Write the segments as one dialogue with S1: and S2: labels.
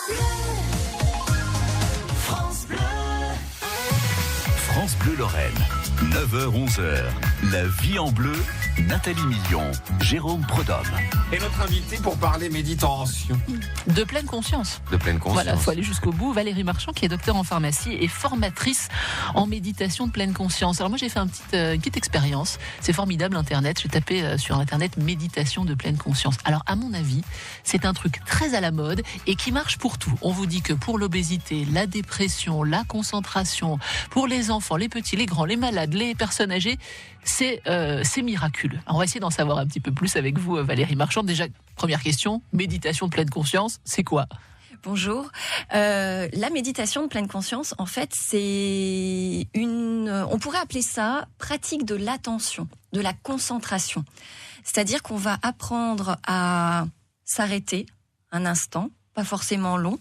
S1: France Bleu.
S2: France Bleu Lorraine, 9h-11h, la vie en bleu, Nathalie Million, Jérôme Prodhomme.
S3: Et notre invité pour parler méditation.
S4: De pleine conscience.
S3: De pleine conscience.
S4: Voilà, il faut aller jusqu'au bout. Valérie Marchand, qui est docteur en pharmacie et formatrice en méditation de pleine conscience. Alors moi, j'ai fait une petite expérience. C'est formidable, Internet. J'ai tapé sur Internet méditation de pleine conscience. Alors, à mon avis, c'est un truc très à la mode et qui marche pour tout. On vous dit que pour l'obésité, la dépression, la concentration, pour les enfants, les petits, les grands, les malades, les personnes âgées, c'est miraculeux. Alors, on va essayer d'en savoir un petit peu plus avec vous, Valérie Marchand. Déjà, première question, méditation de pleine conscience, c'est quoi ?
S5: Bonjour. La méditation de pleine conscience, en fait, c'est on pourrait appeler ça pratique de l'attention, de la concentration. C'est-à-dire qu'on va apprendre à s'arrêter un instant, pas forcément long,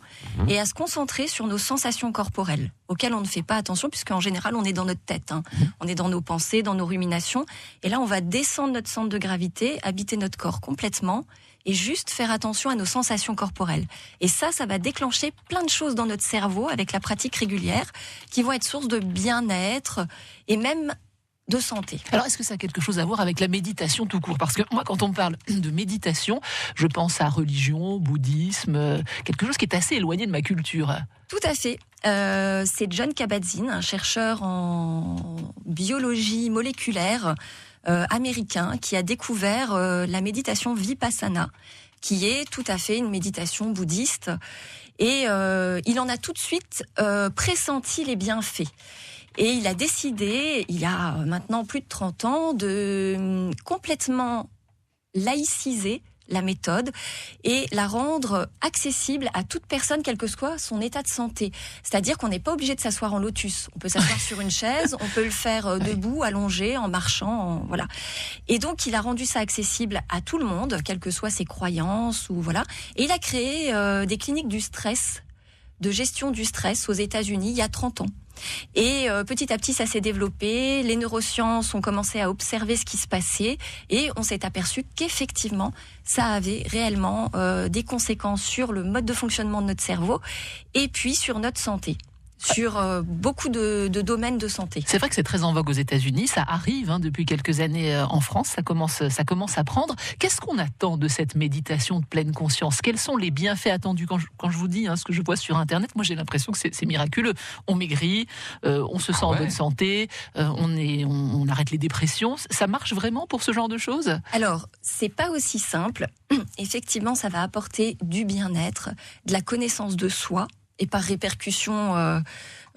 S5: et à se concentrer sur nos sensations corporelles, auxquelles on ne fait pas attention, puisqu'en général, on est dans notre tête. On est dans nos pensées, dans nos ruminations. Et là, on va descendre notre centre de gravité, habiter notre corps complètement, et juste faire attention à nos sensations corporelles. Et ça va déclencher plein de choses dans notre cerveau, avec la pratique régulière, qui vont être source de bien-être, et même de santé.
S4: Alors, est-ce que ça a quelque chose à voir avec la méditation tout court ? Parce que moi, quand on parle de méditation, je pense à religion, bouddhisme, quelque chose qui est assez éloigné de ma culture.
S5: Tout à fait. C'est Jon Kabat-Zinn, un chercheur en biologie moléculaire américain, qui a découvert la méditation Vipassana, qui est tout à fait une méditation bouddhiste. Et il en a tout de suite pressenti les bienfaits. Et il a décidé, il y a maintenant plus de 30 ans, de complètement laïciser la méthode et la rendre accessible à toute personne, quel que soit son état de santé. C'est-à-dire qu'on n'est pas obligé de s'asseoir en lotus. On peut s'asseoir sur une chaise, on peut le faire debout, allongé, en marchant, voilà. Et donc, il a rendu ça accessible à tout le monde, quelles que soient ses croyances, ou voilà. Et il a créé des cliniques du stress, de gestion du stress aux États-Unis il y a 30 ans. Et petit à petit, ça s'est développé. Les neurosciences ont commencé à observer ce qui se passait et on s'est aperçu qu'effectivement, ça avait réellement des conséquences sur le mode de fonctionnement de notre cerveau et puis sur notre santé. Sur beaucoup de domaines de santé.
S4: C'est vrai que c'est très en vogue aux États-Unis, ça arrive depuis quelques années en France, ça commence à prendre. Qu'est-ce qu'on attend de cette méditation de pleine conscience ? Quels sont les bienfaits attendus ? Quand je vous dis ce que je vois sur Internet, moi j'ai l'impression que c'est miraculeux. On maigrit, on se sent en bonne santé, on arrête les dépressions. Ça marche vraiment pour ce genre de choses ?
S5: Alors, c'est pas aussi simple. Effectivement, ça va apporter du bien-être, de la connaissance de soi, et par répercussion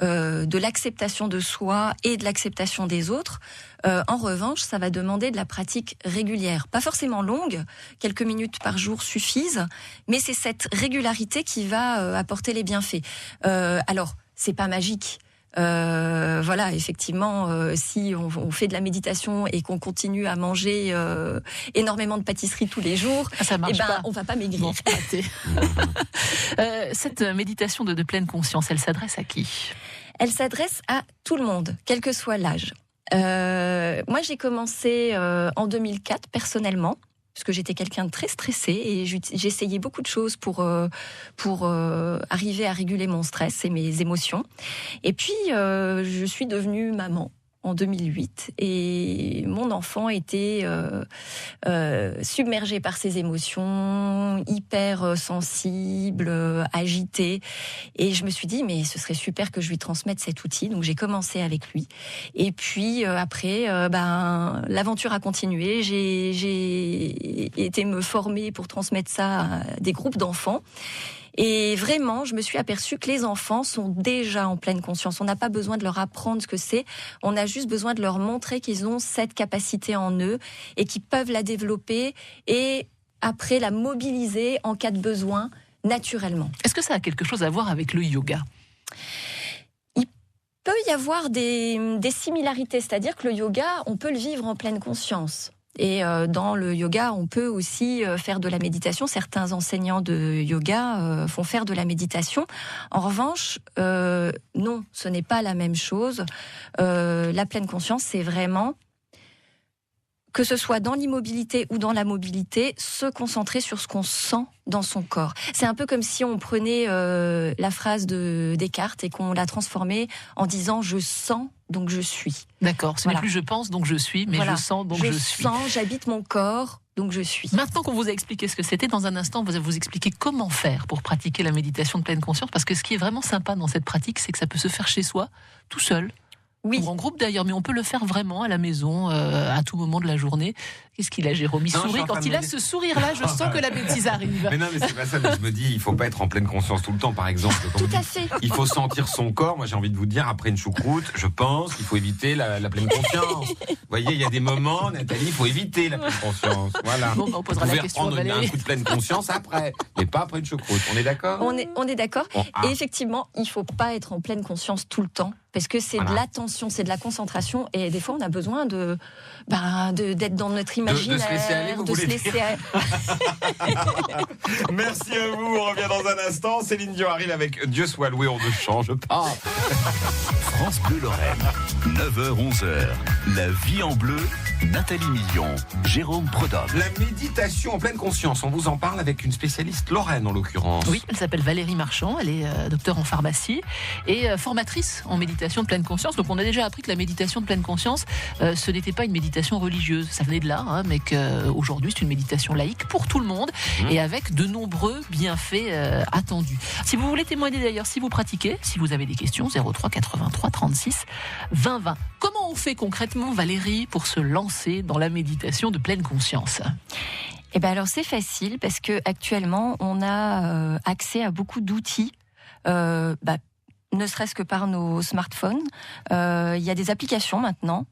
S5: de l'acceptation de soi et de l'acceptation des autres. En revanche, ça va demander de la pratique régulière. Pas forcément longue, quelques minutes par jour suffisent, mais c'est cette régularité qui va apporter les bienfaits. Alors, c'est pas magique. Voilà, effectivement, si on fait de la méditation et qu'on continue à manger énormément de pâtisseries tous les jours,
S4: ça marche pas.
S5: On va pas maigrir.
S4: Bon, cette méditation de pleine conscience, elle s'adresse à qui ?
S5: Elle s'adresse à tout le monde, quel que soit l'âge. Moi, j'ai commencé en 2004 personnellement, parce que j'étais quelqu'un de très stressé et j'essayais beaucoup de choses pour arriver à réguler mon stress et mes émotions. Et puis, je suis devenue maman en 2008 et mon enfant était submergé par ses émotions, hyper sensible, agité, et je me suis dit mais ce serait super que je lui transmette cet outil. Donc j'ai commencé avec lui et puis après l'aventure a continué. J'ai été me former pour transmettre ça à des groupes d'enfants. Et vraiment, je me suis aperçue que les enfants sont déjà en pleine conscience. On n'a pas besoin de leur apprendre ce que c'est. On a juste besoin de leur montrer qu'ils ont cette capacité en eux et qu'ils peuvent la développer et après la mobiliser en cas de besoin naturellement.
S4: Est-ce que ça a quelque chose à voir avec le yoga ?
S5: Il peut y avoir des similarités, c'est-à-dire que le yoga, on peut le vivre en pleine conscience. Et dans le yoga, on peut aussi faire de la méditation. Certains enseignants de yoga font faire de la méditation. En revanche, non, ce n'est pas la même chose. La pleine conscience, c'est vraiment que ce soit dans l'immobilité ou dans la mobilité, se concentrer sur ce qu'on sent dans son corps. C'est un peu comme si on prenait la phrase de Descartes et qu'on la transformait en disant « je sens, donc je suis ».
S4: D'accord, ce n'est plus je pense, donc je suis, mais je sens, donc je suis.
S5: Je sens, j'habite mon corps, donc je suis.
S4: Maintenant qu'on vous a expliqué ce que c'était, dans un instant, on va vous expliquer comment faire pour pratiquer la méditation de pleine conscience, parce que ce qui est vraiment sympa dans cette pratique, c'est que ça peut se faire chez soi, tout seul.
S5: Oui.
S4: Ou en groupe d'ailleurs, mais on peut le faire vraiment à la maison, à tout moment de la journée. Qu'est-ce qu'il a, Jérôme? Il sourit. Quand il a ce sourire-là, je sens que la bêtise arrive.
S3: Mais non, mais c'est pas ça. Mais je me dis, il faut pas être en pleine conscience tout le temps, par exemple.
S5: Tout à fait.
S3: Il faut sentir son corps. Moi, j'ai envie de vous dire, après une choucroute, je pense qu'il faut éviter la pleine conscience. Vous voyez, il y a des moments, Nathalie, il faut éviter la pleine conscience. Voilà.
S4: Bon, on posera la question à
S3: Valérie.
S4: Valérie.
S3: Un coup de pleine conscience après, mais pas après une choucroute. On est d'accord?
S5: On est d'accord.
S3: Bon,
S5: Et effectivement, il faut pas être en pleine conscience tout le temps, parce que c'est de l'attention, c'est de la concentration, et des fois, on a besoin d'être dans notre imaginaire,
S3: de se laisser aller, vous voulez dire. Merci à vous. On revient dans un instant. Céline Dion arrive avec Dieu soit loué, on ne change pas.
S2: France Bleu Lorraine, 9h-11h, la vie en bleu, Nathalie Million, Jérôme Prodhomme.
S3: La méditation en pleine conscience, on vous en parle avec une spécialiste lorraine en l'occurrence.
S4: Oui, elle s'appelle Valérie Marchand, elle est docteure en pharmacie et formatrice en méditation de pleine conscience. Donc on a déjà appris que la méditation de pleine conscience, ce n'était pas une méditation religieuse, ça venait de là, mais qu'aujourd'hui c'est une méditation laïque pour tout le monde et avec de nombreux bienfaits attendus. Si vous voulez témoigner d'ailleurs, si vous pratiquez, si vous avez des questions, 03 83 36 20 20. Comment on fait concrètement, Valérie, pour se lancer dans la méditation de pleine conscience ?
S5: Eh ben alors c'est facile, parce que actuellement on a accès à beaucoup d'outils, ne serait-ce que par nos smartphones. Il y a des applications maintenant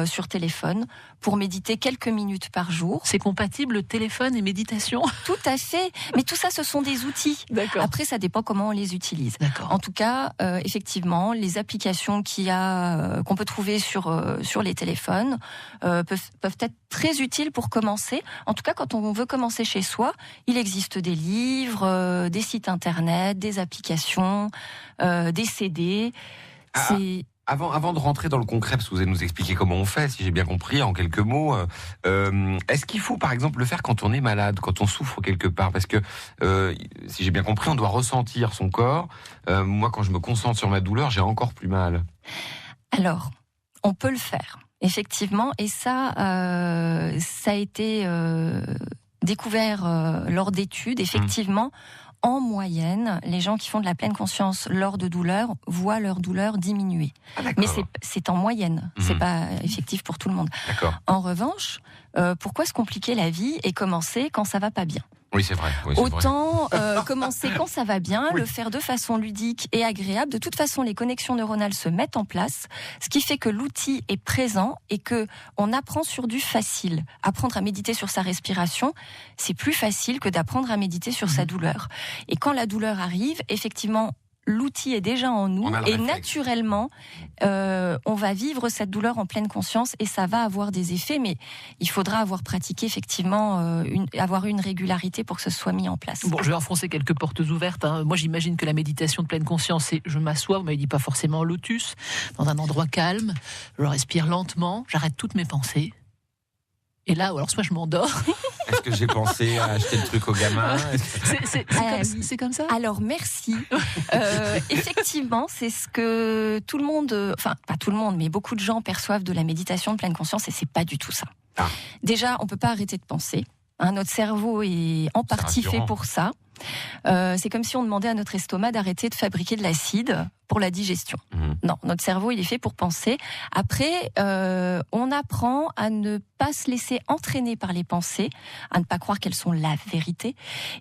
S5: sur téléphone pour méditer quelques minutes par jour.
S4: C'est compatible téléphone et méditation ?
S5: Tout à fait. Mais tout ça, ce sont des outils.
S4: D'accord.
S5: Après, ça dépend comment on les utilise.
S4: D'accord.
S5: En tout cas, effectivement, les applications qu'on peut trouver sur les téléphones peuvent être très utiles pour commencer. En tout cas, quand on veut commencer chez soi, il existe des livres, des sites internet, des applications, des CD.
S3: Avant de rentrer dans le concret, parce que vous allez nous expliquer comment on fait, si j'ai bien compris, en quelques mots, est-ce qu'il faut par exemple le faire quand on est malade, quand on souffre quelque part? Parce que, si j'ai bien compris, on doit ressentir son corps. Moi, quand je me concentre sur ma douleur, j'ai encore plus mal.
S5: Alors, on peut le faire, effectivement, et ça a été découvert lors d'études, effectivement. En moyenne, les gens qui font de la pleine conscience lors de douleurs voient leur douleur diminuer. Mais c'est en moyenne, c'est pas effectif pour tout le monde.
S3: D'accord.
S5: En revanche, pourquoi se compliquer la vie et commencer quand ça va pas bien ?
S3: Oui, c'est vrai.
S5: Autant commencer quand ça va bien, le faire de façon ludique et agréable. De toute façon, les connexions neuronales se mettent en place, ce qui fait que l'outil est présent et que on apprend sur du facile. Apprendre à méditer sur sa respiration, c'est plus facile que d'apprendre à méditer sur sa douleur. Et quand la douleur arrive, effectivement, l'outil est déjà en nous et naturellement, on va vivre cette douleur en pleine conscience et ça va avoir des effets, mais il faudra avoir pratiqué effectivement, avoir une régularité pour que ce soit mis en place.
S4: Bon, je vais enfoncer quelques portes ouvertes. Moi, j'imagine que la méditation de pleine conscience, c'est je m'assois, vous m'avez dit pas forcément en lotus, dans un endroit calme, je respire lentement, j'arrête toutes mes pensées. Et là, alors soit je m'endors.
S3: Est-ce que j'ai pensé à acheter le truc au gamin?
S4: C'est comme ça?
S5: Alors merci. Effectivement, c'est ce que tout le monde, enfin pas tout le monde, mais beaucoup de gens perçoivent de la méditation de pleine conscience, et c'est pas du tout ça. Déjà, on peut pas arrêter de penser. Notre cerveau est en partie fait pour ça. C'est comme si on demandait à notre estomac d'arrêter de fabriquer de l'acide pour la digestion. Non, notre cerveau, il est fait pour penser. Après, on apprend à ne pas se laisser entraîner par les pensées, à ne pas croire qu'elles sont la vérité.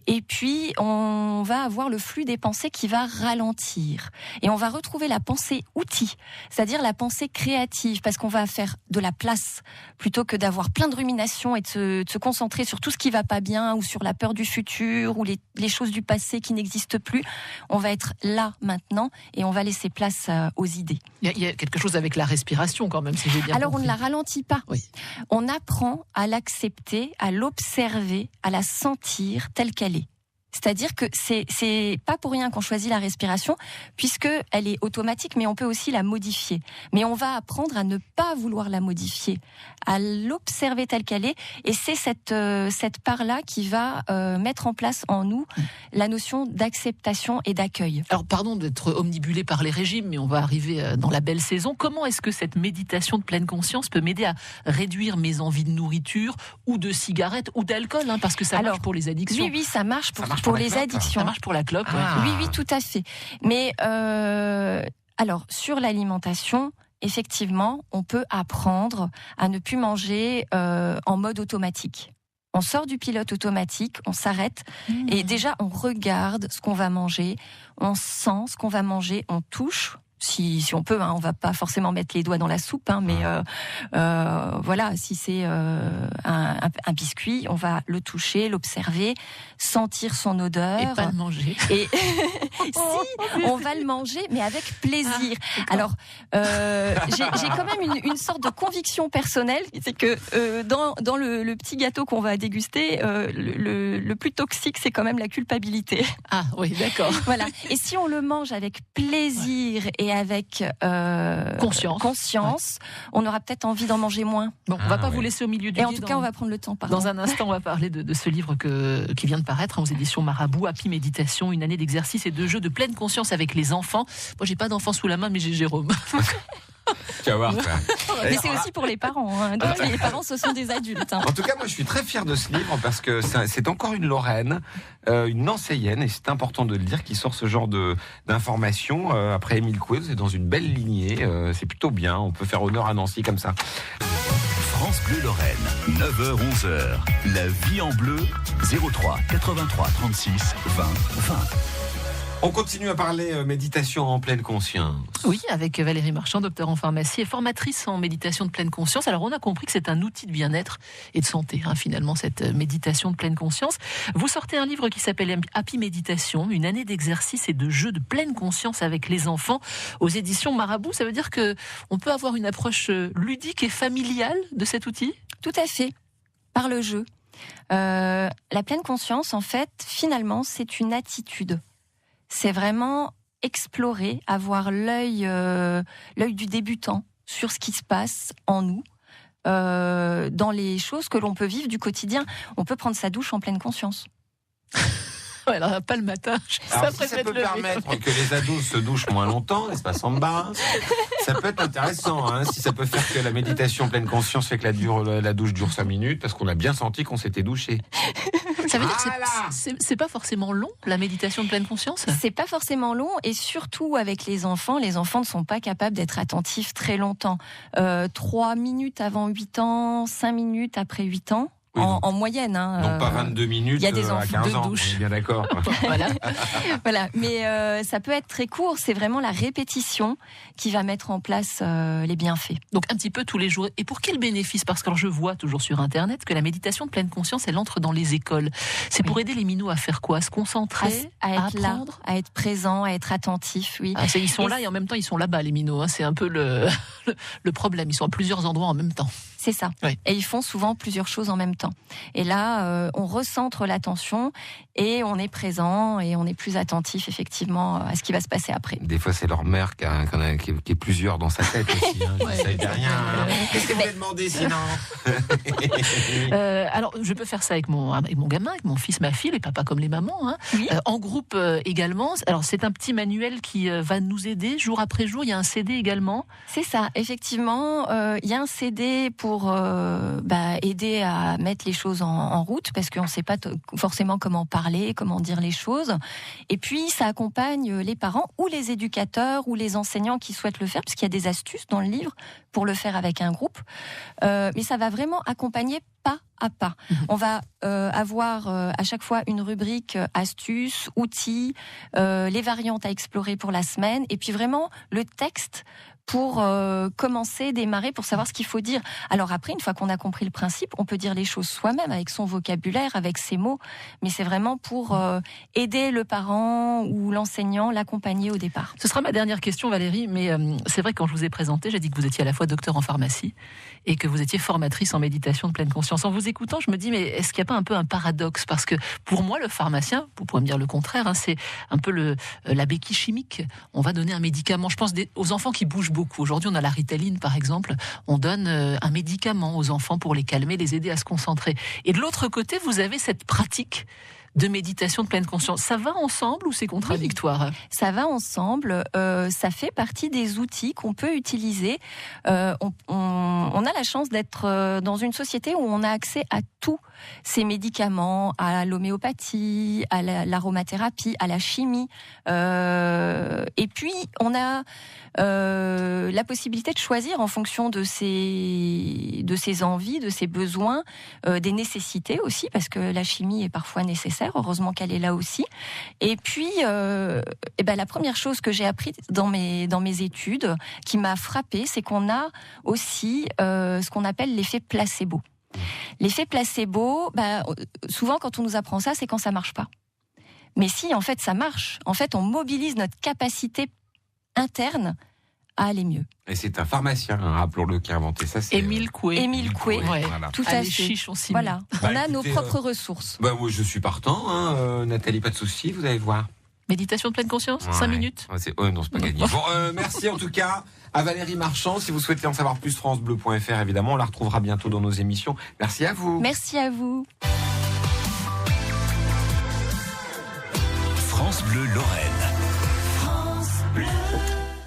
S5: Et puis, on va avoir le flux des pensées qui va ralentir. Et on va retrouver la pensée outil, c'est-à-dire la pensée créative, parce qu'on va faire de la place, plutôt que d'avoir plein de ruminations et de se concentrer sur tout ce qui va pas bien, ou sur la peur du futur, ou les choses du passé qui n'existent plus. On va être là, maintenant, et on va laisser place aux idées.
S4: Il y a quelque chose avec la respiration quand même, si j'ai bien
S5: Alors
S4: compris.
S5: on ne la ralentit pas.
S4: Oui.
S5: On apprend à l'accepter, à l'observer, à la sentir telle qu'elle est. C'est-à-dire que c'est pas pour rien qu'on choisit la respiration, puisque elle est automatique, mais on peut aussi la modifier. Mais on va apprendre à ne pas vouloir la modifier, à l'observer telle qu'elle est, et c'est cette part-là qui va mettre en place en nous la notion d'acceptation et d'accueil.
S4: Alors, pardon d'être omnibulé par les régimes, mais on va arriver dans la belle saison. Comment est-ce que cette méditation de pleine conscience peut m'aider à réduire mes envies de nourriture ou de cigarettes ou d'alcool, parce que ça marche pour les addictions.
S5: Oui, ça marche pour les addictions.
S4: Ça marche pour la clope.
S5: Oui, tout à fait. Mais alors, sur l'alimentation, effectivement, on peut apprendre à ne plus manger en mode automatique. On sort du pilote automatique, on s'arrête et déjà on regarde ce qu'on va manger, on sent ce qu'on va manger, on touche. Si on peut, on va pas forcément mettre les doigts dans la soupe, mais voilà, si c'est un biscuit, on va le toucher, l'observer, sentir son odeur.
S4: Et pas le manger.
S5: Et si, on va le manger, mais avec plaisir. Alors, j'ai quand même une sorte de conviction personnelle, c'est que dans le petit gâteau qu'on va déguster, le plus toxique, c'est quand même la culpabilité.
S4: Ah oui, d'accord.
S5: Voilà. Et si on le mange avec plaisir et avec conscience, on aura peut-être envie d'en manger moins.
S4: Bon, on va pas vous laisser au milieu du
S5: gué.
S4: Et
S5: en tout cas, on va prendre le temps.
S4: Dans un instant, on va parler de ce livre qui vient de paraître aux éditions Marabout, Happy Méditation, une année d'exercice et de jeu de pleine conscience avec les enfants. Moi, j'ai pas d'enfants sous la main, mais j'ai Jérôme.
S3: Tu vas voir.
S5: Mais c'est aussi pour les parents. Donc les parents, ce sont des adultes.
S3: En tout cas, moi, je suis très fier de ce livre parce que c'est encore une Lorraine, une Nancéienne, et c'est important de le dire, qui sort ce genre d'informations après Émile Coué. C'est dans une belle lignée. C'est plutôt bien. On peut faire honneur à Nancy comme ça.
S2: France Bleu Lorraine, 9h-11h. La vie en bleu, 03 83 36 20 20.
S3: On continue à parler méditation en pleine conscience.
S4: Oui, avec Valérie Marchand, docteur en pharmacie et formatrice en méditation de pleine conscience. Alors, on a compris que c'est un outil de bien-être et de santé, finalement, cette méditation de pleine conscience. Vous sortez un livre qui s'appelle Happy Méditation, une année d'exercice et de jeu de pleine conscience avec les enfants aux éditions Marabout. Ça veut dire que on peut avoir une approche ludique et familiale de cet outil ?
S5: Tout à fait, par le jeu. La pleine conscience, en fait, finalement, c'est une attitude. C'est vraiment explorer, avoir l'œil du débutant sur ce qui se passe en nous, dans les choses que l'on peut vivre du quotidien. On peut prendre sa douche en pleine conscience.
S4: Ouais, alors, pas le matin.
S3: Alors, si ça peut permettre que les ados se douchent moins longtemps, l'espace en bas, ça peut être intéressant. Si ça peut faire que la méditation pleine conscience fait que la douche dure 5 minutes, parce qu'on a bien senti qu'on s'était douché.
S4: Ça veut dire que c'est pas forcément long, la méditation de pleine conscience ?
S5: C'est pas forcément long, et surtout avec les enfants ne sont pas capables d'être attentifs très longtemps. 3 minutes avant 8 ans, 5 minutes après 8 ans. Oui, en moyenne.
S3: Donc pas 22 minutes à 15 ans, on est bien d'accord.
S5: Voilà. Mais ça peut être très court, c'est vraiment la répétition qui va mettre en place les bienfaits.
S4: Donc un petit peu tous les jours. Et pour quel bénéfice ? Parce que je vois toujours sur Internet que la méditation de pleine conscience, elle entre dans les écoles. C'est pour aider les minots à faire quoi ? À se concentrer,
S5: à être
S4: apprendre,
S5: là, à être présent, à être attentif, oui.
S4: Ils sont là et en même temps ils sont là-bas, les minots. C'est un peu le problème. Ils sont à plusieurs endroits en même temps.
S5: C'est ça. Oui. Et ils font souvent plusieurs choses en même temps. Et là, on recentre l'attention et on est présent et on est plus attentif effectivement à ce qui va se passer après.
S3: Des fois, c'est leur mère qui est plusieurs dans sa tête aussi. Ça aide à rien. Qu'est-ce que vous voulez demander sinon ?
S4: Alors, je peux faire ça avec mon gamin, avec mon fils, ma fille, les papas comme les mamans.
S5: Oui.
S4: En groupe également. Alors, c'est un petit manuel qui va nous aider jour après jour. Il y a un CD également.
S5: C'est ça, effectivement. Il y a un CD pour aider à mettre les choses en route, parce qu'on ne sait pas forcément comment parler, comment dire les choses. Et puis, ça accompagne les parents ou les éducateurs ou les enseignants qui souhaitent le faire, parce qu'il y a des astuces dans le livre pour le faire avec un groupe. Mais ça va vraiment accompagner pas à pas. On va avoir à chaque fois une rubrique astuces, outils, les variantes à explorer pour la semaine, et puis vraiment le texte pour commencer, démarrer, pour savoir ce qu'il faut dire. Alors après, une fois qu'on a compris le principe, on peut dire les choses soi-même, avec son vocabulaire, avec ses mots, mais c'est vraiment pour aider le parent ou l'enseignant, l'accompagner au départ.
S4: Ce sera ma dernière question, Valérie, mais c'est vrai que quand je vous ai présenté, j'ai dit que vous étiez à la fois docteur en pharmacie et que vous étiez formatrice en méditation de pleine conscience. conscience. En vous écoutant, je me dis, mais est-ce qu'il n'y a pas un peu un paradoxe? Parce que pour moi, le pharmacien, vous pourrez me dire le contraire, hein, c'est un peu la béquille chimique. On va donner un médicament. Je pense aux enfants qui bougent beaucoup. Aujourd'hui, on a la Ritaline, par exemple. On donne un médicament aux enfants pour les calmer, les aider à se concentrer. Et de l'autre côté, vous avez cette pratique de méditation de pleine conscience. Ça va ensemble ou c'est contradictoire?
S5: Oui, ça va ensemble. Ça fait partie des outils qu'on peut utiliser. On a la chance d'être dans une société où on a accès à tous ces médicaments, à l'homéopathie, à l'aromathérapie, à la chimie. Et puis, on a la possibilité de choisir en fonction de ses envies, de ses besoins, des nécessités aussi, parce que la chimie est parfois nécessaire. Heureusement qu'elle est là aussi. Et puis, la première chose que j'ai appris dans mes études, qui m'a frappée, c'est qu'on a aussi ce qu'on appelle l'effet placebo. L'effet placebo, souvent quand on nous apprend ça, c'est quand ça marche pas. Mais si, en fait, ça marche. En fait, on mobilise notre capacité interne à aller mieux.
S3: Et c'est un pharmacien, hein, rappelons-le, qui a inventé ça. C'est
S4: Émile Coué.
S5: Émile Coué,
S4: Ouais.
S3: Voilà.
S5: tout à fait. Voilà, on a nos propres ressources.
S3: Moi, je suis partant, hein, Nathalie, pas de souci, vous allez voir.
S4: Méditation de pleine conscience,
S3: Ouais.
S4: 5 minutes.
S3: Ouais, non, c'est pas gagné. Bon, merci en tout cas à Valérie Marchand. Si vous souhaitez en savoir plus, francebleu.fr, évidemment, on la retrouvera bientôt dans nos émissions. Merci à vous.
S5: Merci à vous.
S2: France Bleu Lorraine.